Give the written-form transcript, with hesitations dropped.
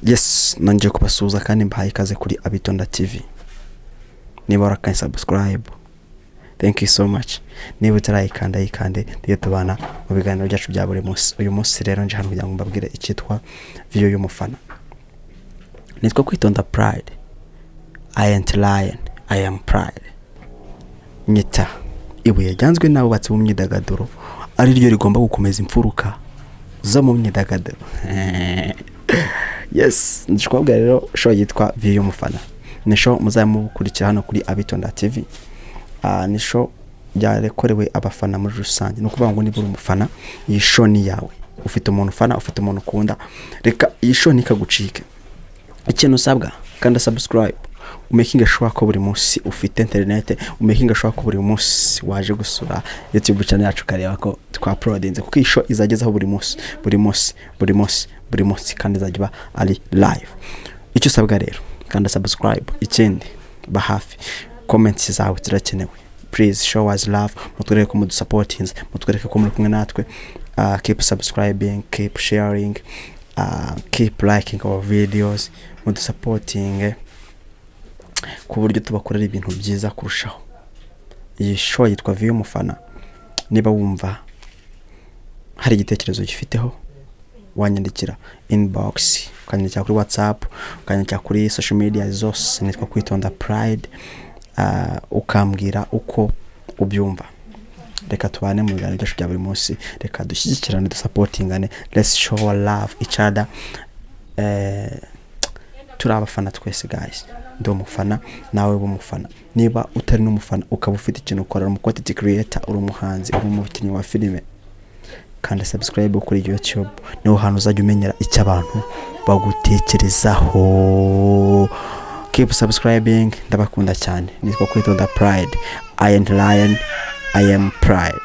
Yes, nongeye kubasuhuza kandi mbahaye ikaze kuri Abitonda TV. Niba warakanye subscribe, thank you so much. Niba utarayikanda yikande, ndiye tubana mu biganiro byacu bya buri munsi. Uyu munsi rero nje hano kugira ngo mbabwire icyitwa video y'umufana. Nitwa Kwitonda Pride. I ain't lying, I am pride. Nyita ibuye ryanzwe n'abubatsi mu myidagaduro ari ryo rigomba gukomeza imfuruka zo mu myidagaduro. Yes, ndishobora rero show yitwa video y'umufana. Ni show muzamukurikira hano kuri Abitonda TV. Ni show yarekorewe abafana muri rusange. No kuvuga ngo ni buri umufana, iyi show ni yawe. Ufite umuntu ufana, ufite umuntu ukunda, reka iyi show nikagucike. Ikintu usabwa kandi subscribe. Umakinga sure ko buri munsi ufite internet, umakinga sure ko buri munsi waje gusura YouTube channel yacu kareba ko twa uploadinze, kuko isho izagezaho buri munsi kandi izajya ari live. Icyo usabwa rero kandi subscribe, ikindi bahafi comments zawe zirakenewe. Please show us love, mutwereke ko mudusupportinze, mutwereke ko muri kumwe natwe. Keep subscribing, keep sharing, keep liking our videos, mudusupporting ku buryo tubakorera ibintu byiza kurushaho. Iyi show yitwa video y'umufana. Niba wumva hari igitekerezo gifiteho, wanyandikira inbox, ukanyandikira kuri WhatsApp, ukanyandikira kuri social media zose, nitwa Kwitonda Pride, ukambwira uko ubyumva. Reka tubane mu biganiro byacu bya buri munsi, reka dushyigikirane, dusupportingane, let's show love each other. Turi abafana twese guys. Ndi umufana, nawe w'umufana. Niba utari n'umufana ukaba ufite ikintu ukora, mu content creator, uri umuhanzi, uri umukinnyi wa filime, kandi subscribe kuri YouTube, niho hantu uzajya umenyera icyo abantu bagutekerezaho. Keep subscribing, ndabakunda cyane. Nitwa Kwitonda Pride. I ain't lying, I am pride.